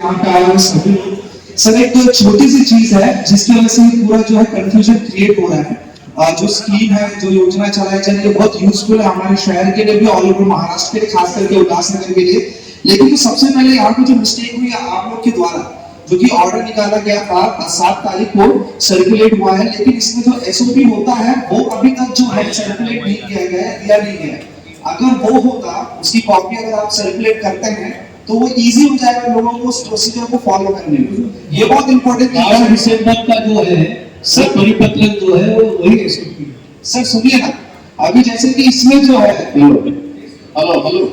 यहाँ पे आए हुए सभी लोग। सर एक तो छोटी सी चीज है जिसकी वजह से पूरा जो है कंफ्यूजन क्रिएट हो रहा है। जो स्कीम है, जो योजना चलाई जा रही है, बहुत यूजफुल है हमारे शहर के लिए भी, ऑल ओवर महाराष्ट्र के लिए, खास करके उल्लासनगर के लिए। लेकिन तो सबसे पहले यहाँ पे जो मिस्टेक हुई है आप लोग के द्वारा, जो कि ऑर्डर निकाला गया था 7 तारीख को सर्कुलेट हुआ है, लेकिन इसमें जो एसओपी होता है वो अभी तक जो है सर्कुलेट नहीं किया गया है, दिया नहीं गया है। अगर वो होता, उसकी कॉपी अगर आप सर्कुलेट करते हैं तो वो इजी हो जाएगा लोगों को उस प्रोसीजर को फॉलो करने में। ये बहुत इंपॉर्टेंट है। 12 दिसंबर का जो है सर परिपत्र जो है वो वही एसओपी। सर सुनिए ना, अभी जैसे कि इसमें जो है, हेलो हेलो,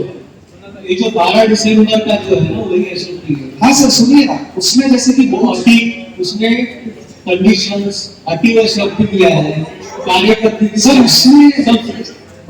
ये जो 12 दिसंबर का जो है ना वही एसओपी है। हाँ सर सुनिए ना, उसमें जैसे कि वो अति उसमें कंडीशंस अति व शब्द दिया है, कार्य पद्धति सर उसमें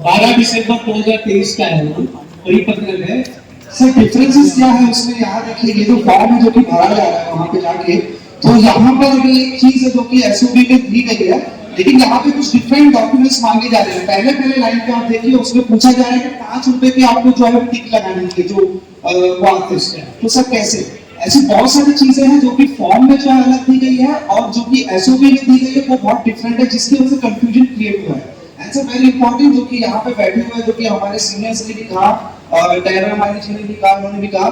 12 दिसंबर 2023 का है वो परिपत्र है। सर डिफरेंसेस क्या है उसमें, यहाँ देखिए ये जो फॉर्म है जो कि भरा जा रहा है वहां पे जाके, तो यहाँ पर अभी एक चीज है जो कि एसओपी में दी गई है, लेकिन यहाँ पे कुछ डिफरेंट डॉक्यूमेंट्स मांगे जा रहे हैं। पहले पहले लाइन पे आप देखिए उसमें पूछा जा रहा है कि 5 रुपए की आपको जो है टिक लगानी है जो वो आर्टिस्ट है, तो सर कैसे? ऐसी बहुत सारी चीजें हैं जो कि फॉर्म में जो है अलग दी गई है और जो कि एसओपी में दी गई है वो बहुत डिफरेंट है, जिसकी वजह से कंफ्यूजन क्रिएट हुआ है। एंड सर वेरी इंपॉर्टेंट, जो कि यहाँ पे बैठे हुए जो कि हमारे सीनियर्स ने भी कहा और डायरेक्टर हमारे जी ने भी कहा, उन्होंने भी कहा,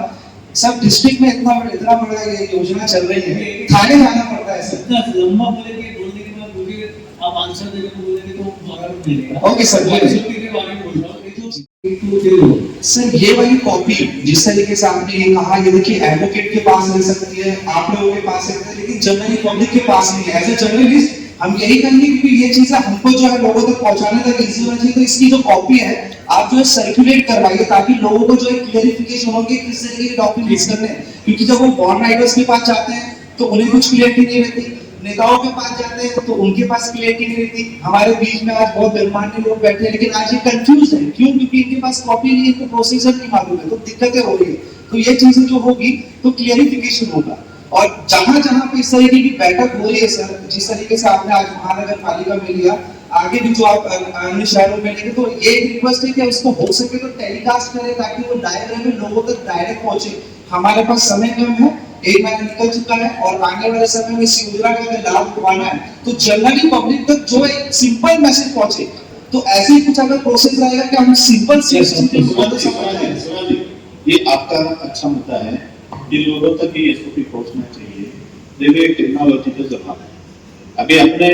सब डिस्ट्रिक्ट में इतना बड़ा ये योजना चल रही है, थाने जाना पड़ता है सर। लंबा बोलेंगे, बोलने के बाद मुझे आप आंसर देने को बोलेंगे तो जवाब मिलेगा। ओके सर, एसओपी के बारे में बोल रहा हूं। सर ये वाली कॉपी जिस तरीके से आपने ये कहा, ये देखिए एडवोकेट के पास रह सकती है, आप लोगों के पास सकती है, लेकिन जनरल पब्लिक के पास नहीं है। एज ए जर्नलिस्ट हम यही कहेंगे क्योंकि ये चीजें हमको जो है लोगों तक पहुंचाने तक इजी होना चाहिए, तो इसकी जो कॉपी है आप जो है सर्कुलेट करवाइए ताकि लोगों को जो है क्लेरिफिकेशन हो कि किस तरीके के डॉक्यूमेंट्स करने हैं। क्योंकि जब वो बॉर्न राइटर्स के पास जाते हैं तो उन्हें कुछ क्लियरिटी नहीं रहती, नेताओं के पास जाते हैं तो उनके पास क्लियरिटी नहीं रहती। हमारे बीच में आज बहुत गणमान्य लोग बैठे हैं लेकिन आज ये कंफ्यूज है, क्यों? क्योंकि इनके पास कॉपी नहीं है, इनको प्रोसीजर नहीं मालूम है, तो दिक्कतें हो रही है। तो ये चीजें जो होगी तो क्लियरिफिकेशन होगा। और जहां जहां पे इस तरीके की बैठक हो रही है सर, जिस तरीके से आपने आज महानगर पालिका में लिया, आगे भी जो आप अन्य शहरों में लेंगे, तो ये रिक्वेस्ट है कि उसको हो सके तो टेलीकास्ट करें ताकि वो डायरेक्ट में लोगों तक डायरेक्ट पहुंचे। हमारे पास समय कम है, 1 महीना निकल चुका है और आने वाले समय में इस योजना का अगर लाभ उठाना है तो जनरली पब्लिक तक जो एक सिंपल मैसेज पहुंचे, तो ऐसे ही कुछ अगर प्रोसेस रहेगा कि हम सिंपल से ये आपका अच्छा मुद्दा है कि लोगों तक ये एसओपी पहुंचना चाहिए। देखिए टेक्नोलॉजी का जमाना है, अभी अपने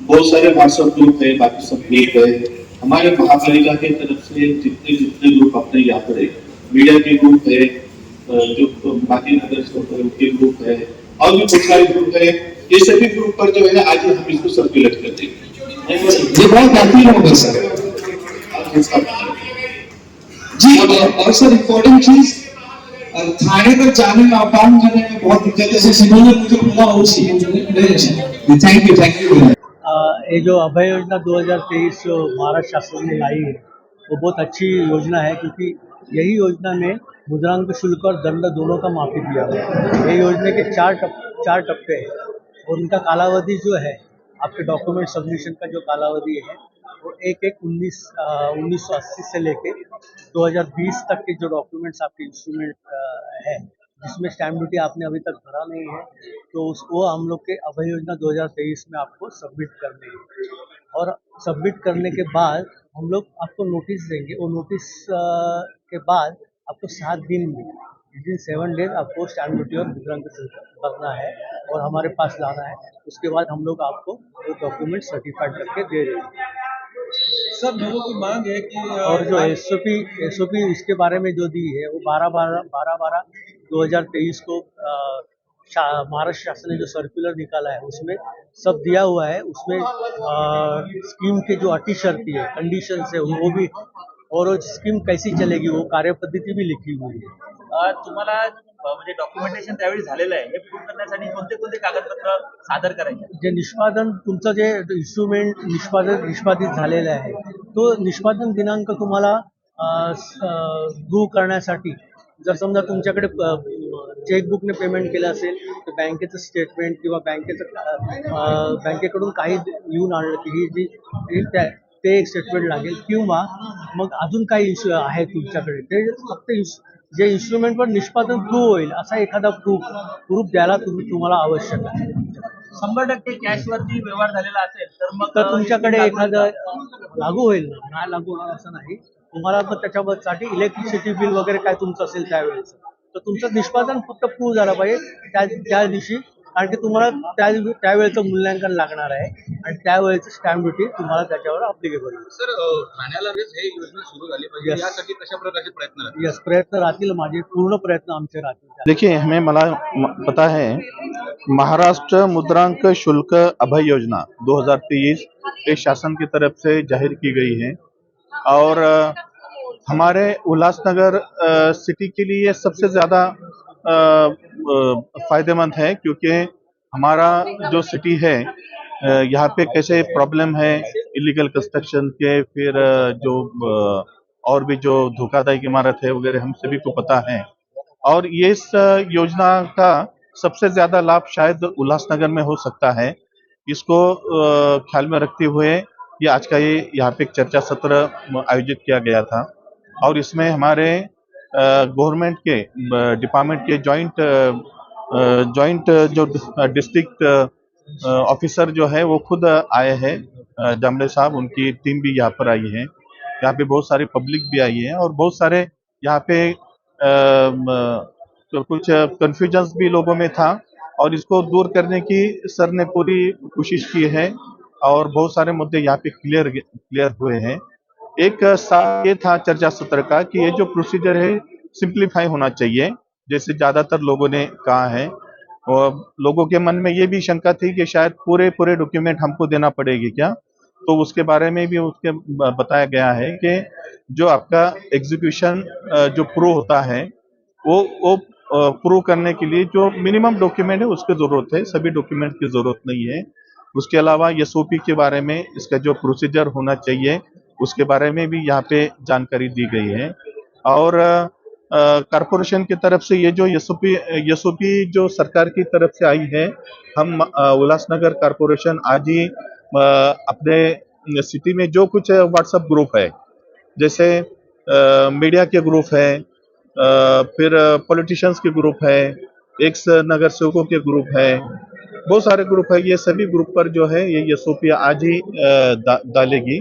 बहुत सारे व्हाट्सएप ग्रुप है, बाकी सब ग्रुप है, हमारे महापालिका की तरफ से जितने जितने ग्रुप अपने यहाँ पर है, मीडिया के ग्रुप है, जो बाकी नगर के ग्रुप है और भी बहुत सारे ग्रुप है, ये सभी ग्रुप पर जो है आज हम इसको सर्कुलेट कर देंगे। ये बहुत बेहतरीन होगा सर जी। और सर इम्पोर्टेंट चीज, थाने तक जाने में, अप डाउन करने में बहुत दिक्कत है, जैसे सिद्धू ने मुझे बोला हो सी। Thank you. ये जो अभय योजना 2023 जो भारत शासन ने लाई है वो बहुत अच्छी योजना है, क्योंकि यही योजना में मुद्रांक शुल्क और दंड दोनों का माफी दिया हुआ है। ये योजना के 4 टप्पे हैं और उनका कालावधि जो है, आपके डॉक्यूमेंट सबमिशन का जो कालावधि है वो 1980 से लेके 2020 तक के जो डॉक्यूमेंट्स आपके इंस्ट्रूमेंट है, जिसमें स्टैम्प ड्यूटी आपने अभी तक भरा नहीं है, तो उसको हम लोग के अभय योजना 2023 में आपको सबमिट करने हैं। और सबमिट करने के बाद हम लोग आपको नोटिस देंगे, वो नोटिस के बाद आपको 7 दिन में, विदिन 7 डेज आपको स्टैम्प ड्यूटी और मुद्रांक शुल्क भरना है और हमारे पास लाना है। उसके बाद हम लोग आपको वो डॉक्यूमेंट सर्टिफाइड करके दे रहे हैं। सब लोगों की मांग है कि और जो एसओपी इसके बारे में जो दी है वो 12/12/2023 को महाराष्ट्र शासन ने जो सर्कुलर निकाला है उसमें सब दिया हुआ है। उसमें स्कीम के जो अटी शर्ती है, कंडीशंस है, वो भी, और वो स्कीम कैसी चलेगी वो कार्यपद्धती भी लिखी हुई है। तुम्हाला म्हणजे डॉक्युमेंटेशन त्यावेळी झालेलं आहे, हे प्रूव्ह करण्यासाठी कोणते कोणते कागदपत्र सादर करायचे? जे निष्पादन, तुमचं जे इन्स्ट्रुमेंट निष्पादित झालेलं आहे, तो निष्पादन दिनांक तुम्हाला प्रूव्ह करण्यासाठी, जर समजा तुमच्याकडे चेकबुकने पेमेंट केलं असेल तर बँकेचं स्टेटमेंट किंवा बँकेकडून काही येऊन आणलं की ही जी ते एक स्टेटमेंट लागेल, किंवा मग अजून काही इश्यू आहे तुमच्याकडे, ते फक्त जे इन्स्ट्रुमेंटवर निष्पादन प्रूव्ह होईल असा एखादा प्रूफ द्यायला तुम्हाला आवश्यक आहे. 100% कॅशवरती व्यवहार झालेला असेल तर मग तर तुमच्याकडे एखादं लागू होईल ना, नाही लागू होणार असं नाही. तुम्हाला मग त्याच्यासाठी इलेक्ट्रिसिटी बिल वगैरे काय तुमचं असेल त्यावेळेस तर तुमचं निष्पादन फक्त प्रूव्ह झालं पाहिजे त्या दिवशी, कारण की तुम्हाला त्यावेळेचं मूल्यांकन लागणार आहे आणि त्यावेळेचं स्टॅम्प ड्युटी तुम्हाला त्याच्यावर अप्लिकेबल होईल. सर ठाण्याला हे योजना सुरू झाली पाहिजे Yes. यासाठी कशा प्रकारचे प्रयत्न राहतील? यस, प्रयत्न राहतील, माझे पूर्ण प्रयत्न आमचे राहतील. देखिए, हमें मला पता है महाराष्ट्र मुद्रांक शुल्क अभय योजना 2023 एक शासन की तरफ से जाहिर की गई है और हमारे उल्लासनगर सिटी के लिए सबसे ज़्यादा फायदेमंद है, क्योंकि हमारा जो सिटी है यहाँ पे कैसे प्रॉब्लम है इलीगल कंस्ट्रक्शन के, फिर जो और भी जो धोखाधड़ी इमारत है वगैरह हम सभी को पता है। और ये इस योजना का सबसे ज्यादा लाभ शायद उल्लासनगर में हो सकता है। इसको ख्याल में रखते हुए ये आज का यहाँ पे एक चर्चा सत्र आयोजित किया गया था और इसमें हमारे गवर्नमेंट के डिपार्टमेंट के जॉइंट जो डिस्ट्रिक्ट ऑफिसर जो है वो खुद आए हैं, जामले साहब, उनकी टीम भी यहाँ पर आई है। यहाँ पे बहुत सारी पब्लिक भी आई है और बहुत सारे यहाँ पे तो कुछ कंफ्यूजन्स भी लोगों में था और इसको दूर करने की सर ने पूरी कोशिश की है और बहुत सारे मुद्दे यहाँ पे क्लियर हुए हैं। एक ये था चर्चा सत्र का कि ये जो प्रोसीजर है सिंप्लीफाई होना चाहिए, जैसे ज्यादातर लोगों ने कहा है। और लोगों के मन में ये भी शंका थी कि शायद पूरे डॉक्यूमेंट हमको देना पड़ेगी क्या, तो उसके बारे में भी उसके बताया गया है कि जो आपका एग्जीक्यूशन जो प्रूव होता है वो प्रूव करने के लिए जो मिनिमम डॉक्यूमेंट है उसकी जरूरत है, सभी डॉक्यूमेंट की जरूरत नहीं है। उसके अलावा एसओपी के बारे में इसका जो प्रोसीजर होना चाहिए उसके बारे में भी यहाँ पे जानकारी दी गई है। और कारपोरेशन की तरफ से ये जो एसओपी जो सरकार की तरफ से आई है, हम उल्लासनगर कारपोरेशन आज ही अपने सिटी में जो कुछ व्हाट्सएप ग्रुप है, जैसे मीडिया के ग्रुप है, फिर पॉलिटिशियंस के ग्रुप है, एक्स नगर सेवकों के ग्रुप है, बहुत सारे ग्रुप है, ये सभी ग्रुप पर जो है ये एसओपी आज ही डालेगी।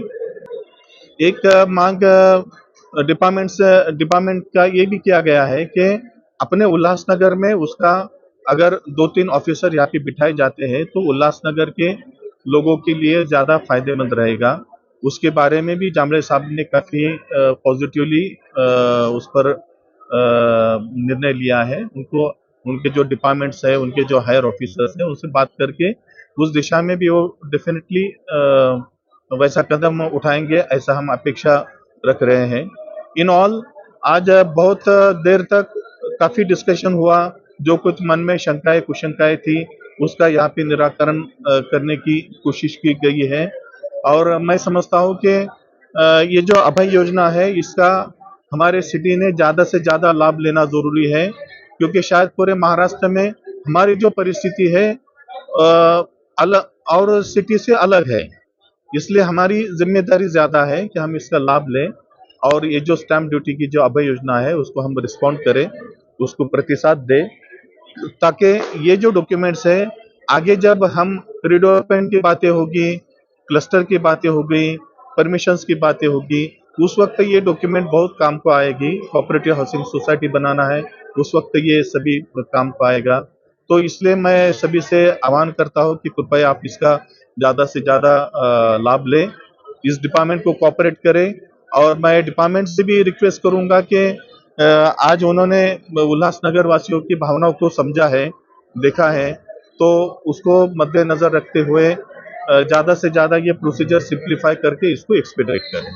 एक मांग डिपार्टमेंट का ये भी किया गया है कि अपने उल्लासनगर में उसका अगर 2-3 ऑफिसर यहाँ पे बिठाए जाते हैं तो उल्लासनगर के लोगों के लिए ज्यादा फायदेमंद रहेगा। उसके बारे में भी जामले साहब ने काफी पॉजिटिवली उस पर निर्णय लिया है। उनको उनके जो डिपार्टमेंट्स है, उनके जो हायर ऑफिसर्स हैं, उनसे बात करके उस दिशा में भी वो डेफिनेटली वैसा कदम उठाएंगे, ऐसा हम अपेक्षा रख रहे हैं। इन ऑल आज बहुत देर तक काफी डिस्कशन हुआ, जो कुछ मन में शंकाएं कुशंकाएं थी उसका यहाँ पे निराकरण करने की कोशिश की गई है। और मैं समझता हूँ कि ये जो अभय योजना है इसका हमारे सिटी ने ज्यादा से ज्यादा लाभ लेना जरूरी है, क्योंकि शायद पूरे महाराष्ट्र में हमारी जो परिस्थिति है अलग और सिटी से अलग है, इसलिए हमारी जिम्मेदारी ज्यादा है कि हम इसका लाभ लें और ये जो स्टैंप ड्यूटी की जो अभय योजना है उसको हम रिस्पॉन्ड करें, उसको प्रतिसाद दें, ताकि ये जो डॉक्यूमेंट्स है आगे जब हम रिडेवलपमेंट की बातें होगी, क्लस्टर की बातें होगी, परमिशंस की बातें होगी, उस वक्त ये डॉक्यूमेंट बहुत काम को आएगी। कोऑपरेटिव हाउसिंग सोसाइटी बनाना है, उस वक्त ये सभी काम को आएगा। तो इसलिए मैं सभी से आह्वान करता हूँ कि कृपया आप इसका ज्यादा से ज्यादा लाभ लें, इस डिपार्टमेंट को कोऑपरेट करें। और मैं डिपार्टमेंट से भी रिक्वेस्ट करूंगा कि आज उन्होंने उल्लासनगर वासियों की भावनाओं को समझा है, देखा है, तो उसको मद्देनजर रखते हुए ज्यादा से ज्यादा ये प्रोसीजर सिंप्लीफाई करके इसको एक्सपीडिएट करें।